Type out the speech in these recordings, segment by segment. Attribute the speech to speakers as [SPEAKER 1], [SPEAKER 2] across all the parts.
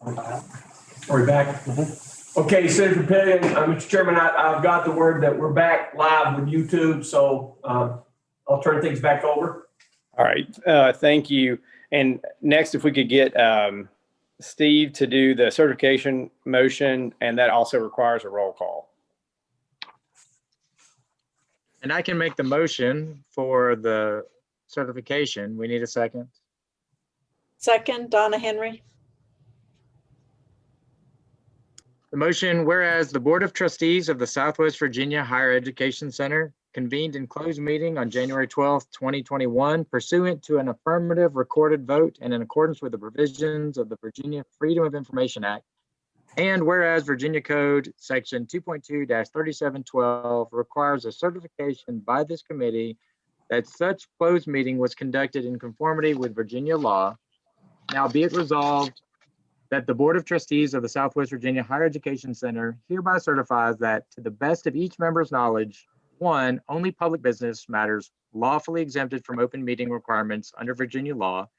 [SPEAKER 1] Are we back? Okay, Senator Pillion, Mr. Chairman, I've got the word that we're back live with YouTube, so I'll turn things back over.
[SPEAKER 2] All right, thank you. And next, if we could get Steve to do the certification motion, and that also requires a roll call.
[SPEAKER 3] And I can make the motion for the certification. We need a second.
[SPEAKER 4] Second, Donna Henry.
[SPEAKER 3] The motion, whereas the Board of Trustees of the Southwest Virginia Higher Education Center convened in closed meeting on January 12th, 2021, pursuant to an affirmative recorded vote and in accordance with the provisions of the Virginia Freedom of Information Act. And whereas Virginia Code Section 2.2-3712 requires a certification by this committee that such closed meeting was conducted in conformity with Virginia law. Now be it resolved that the Board of Trustees of the Southwest Virginia Higher Education Center hereby certifies that to the best of each member's knowledge, 1, only public business matters lawfully exempted from open meeting requirements under Virginia law,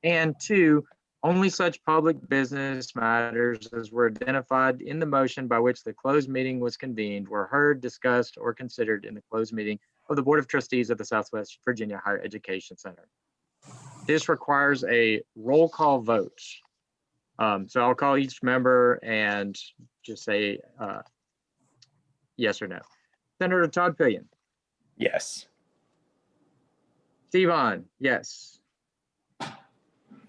[SPEAKER 3] and 2, only such public business matters as were identified in the motion by which the closed meeting was convened were heard, discussed, or considered in the closed meeting of the Board of Trustees of the Southwest Virginia Higher Education Center. This requires a roll call vote. So I'll call each member and just say yes or no. Senator Todd Pillion.
[SPEAKER 2] Yes.
[SPEAKER 3] Steve Hahn, yes.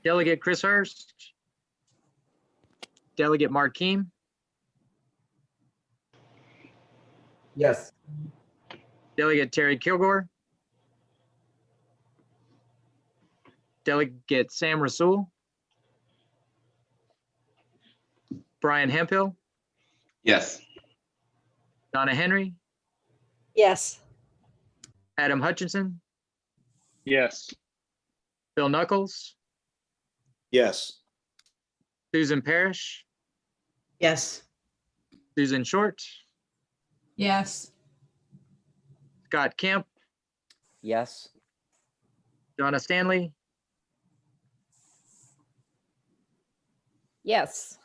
[SPEAKER 3] Delegate Chris Hurst. Delegate Mark Keem.
[SPEAKER 1] Yes.
[SPEAKER 3] Delegate Terry Kilgore. Delegate Sam Rasool. Brian Hemphill.
[SPEAKER 5] Yes.
[SPEAKER 3] Donna Henry.
[SPEAKER 4] Yes.
[SPEAKER 3] Adam Hutchinson.
[SPEAKER 6] Yes.
[SPEAKER 3] Bill Knuckles.
[SPEAKER 6] Yes.
[SPEAKER 3] Susan Parrish.
[SPEAKER 7] Yes.
[SPEAKER 3] Susan Short.
[SPEAKER 7] Yes.
[SPEAKER 3] Scott Kemp.
[SPEAKER 8] Yes.
[SPEAKER 3] Donna Stanley.
[SPEAKER 7] Yes.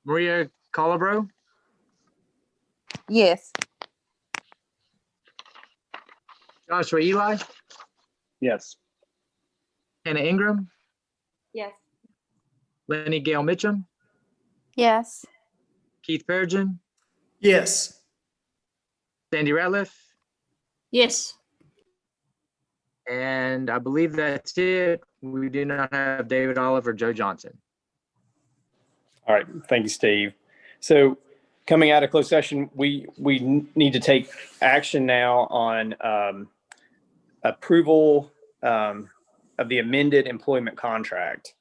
[SPEAKER 3] Maria Colabro.
[SPEAKER 7] Yes.
[SPEAKER 3] Joshua Eli.
[SPEAKER 6] Yes.
[SPEAKER 3] Hannah Ingram.
[SPEAKER 7] Yes.
[SPEAKER 3] Lenny Gale Mitchum.
[SPEAKER 7] Yes.
[SPEAKER 3] Keith Perigin.
[SPEAKER 1] Yes.
[SPEAKER 3] Sandy Ratliff.
[SPEAKER 7] Yes.
[SPEAKER 3] And I believe that's it. We do not have David Olive or Joe Johnson.
[SPEAKER 2] All right, thank you, Steve. So coming out of closed session, we need to take action now on approval of the amended employment contract.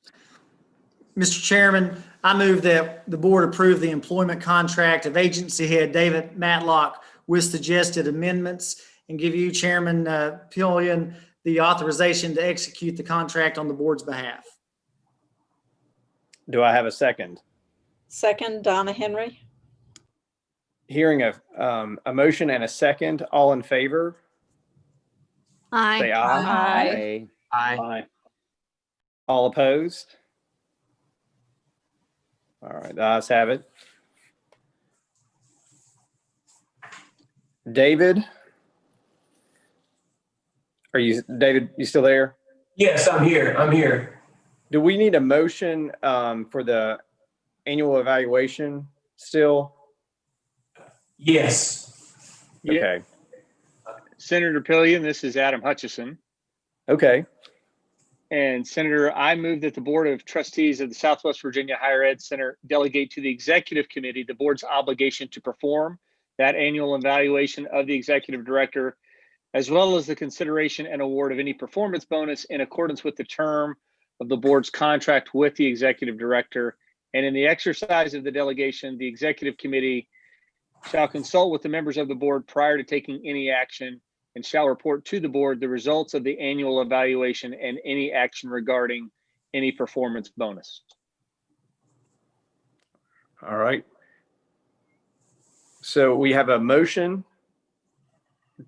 [SPEAKER 9] Mr. Chairman, I move that the board approve the employment contract of agency head David Matlock with suggested amendments and give you, Chairman Pillion, the authorization to execute the contract on the board's behalf.
[SPEAKER 2] Do I have a second?
[SPEAKER 4] Second, Donna Henry.
[SPEAKER 2] Hearing a motion and a second, all in favor?
[SPEAKER 7] Aye.
[SPEAKER 2] Say aye.
[SPEAKER 8] Aye.
[SPEAKER 3] Aye.
[SPEAKER 2] All opposed? All right, the ayes have it. David? David, you still there?
[SPEAKER 1] Yes, I'm here. I'm here.
[SPEAKER 2] Do we need a motion for the annual evaluation still?
[SPEAKER 1] Yes.
[SPEAKER 2] Okay.
[SPEAKER 6] Senator Pillion, this is Adam Hutchison.
[SPEAKER 2] Okay.
[SPEAKER 6] And Senator, I move that the Board of Trustees of the Southwest Virginia Higher Ed Center delegate to the Executive Committee the board's obligation to perform that annual evaluation of the Executive Director, as well as the consideration and award of any performance bonus in accordance with the term of the board's contract with the Executive Director. And in the exercise of the delegation, the Executive Committee shall consult with the members of the board prior to taking any action and shall report to the board the results of the annual evaluation and any action regarding any performance bonus.
[SPEAKER 2] All right. So we have a motion.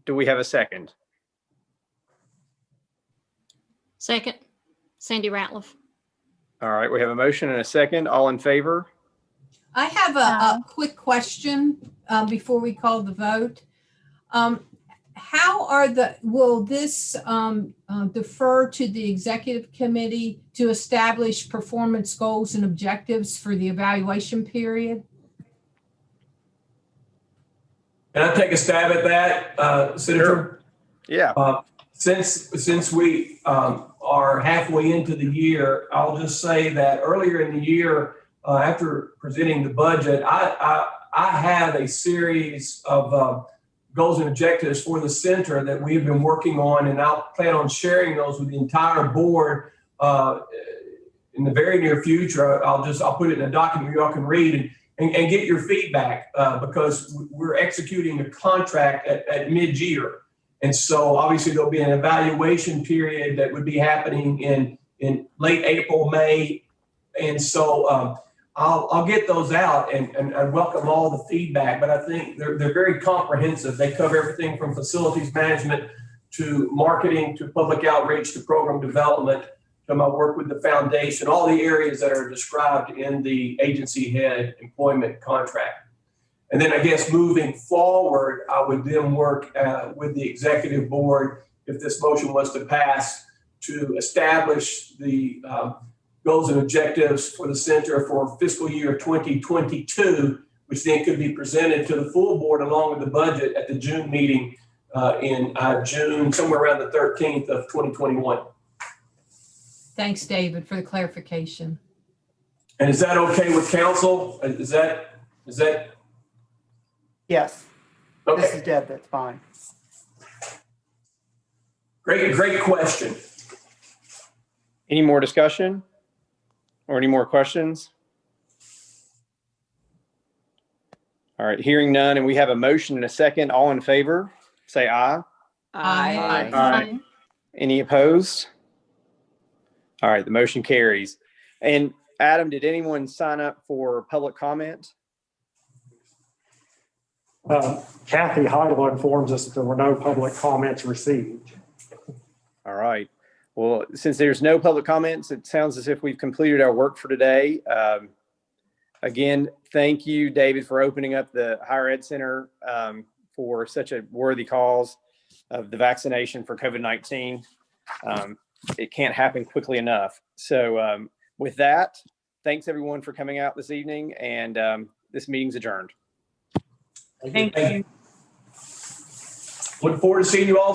[SPEAKER 2] Do we have a second?
[SPEAKER 7] Second, Sandy Ratliff.
[SPEAKER 2] All right, we have a motion and a second. All in favor?
[SPEAKER 5] I have a quick question before we call the vote. Will this defer to the executive committee to establish performance goals and objectives for the evaluation period?
[SPEAKER 1] Can I take a stab at that, Senator?
[SPEAKER 2] Yeah.
[SPEAKER 1] Since we are halfway into the year, I'll just say that earlier in the year, after presenting the budget, I have a series of goals and objectives for the center that we've been working on, and I'll plan on sharing those with the entire board in the very near future. I'll put it in a document you all can read and get your feedback because we're executing a contract at mid-year. And so obviously there'll be an evaluation period that would be happening in late April, May. And so I'll get those out and I welcome all the feedback, but I think they're very comprehensive. They cover everything from facilities management to marketing, to public outreach, to program development, to my work with the foundation, all the areas that are described in the agency head employment contract. And then I guess moving forward, I would then work with the executive board, if this motion was to pass, to establish the goals and objectives for the center for fiscal year 2022, which then could be presented to the full board along with the budget at the June meeting in June, somewhere around the 13th of 2021.
[SPEAKER 5] Thanks, David, for the clarification.
[SPEAKER 1] And is that okay with council? Is that
[SPEAKER 8] Yes, this
[SPEAKER 1] okay?
[SPEAKER 8] is Deb, that's fine.
[SPEAKER 1] Great question.
[SPEAKER 2] Any more discussion or any more questions? All right, hearing none, and we have a motion and a second. All in favor, say aye.
[SPEAKER 5] Aye.
[SPEAKER 2] Aye. Any opposed? All right, the motion carries. And Adam, did anyone sign up for public comment?
[SPEAKER 10] Kathy Heidel informs us that there were no public comments received.
[SPEAKER 2] All right. Well, since there's no public comments, it sounds as if we've completed our work for today. Again, thank you, David, for opening up the Higher Ed Center for such a worthy cause of the vaccination for COVID-19. It can't happen quickly enough. So with that, thanks everyone for coming out this evening, and this meeting's adjourned.
[SPEAKER 1] Thank you. Look forward to seeing you all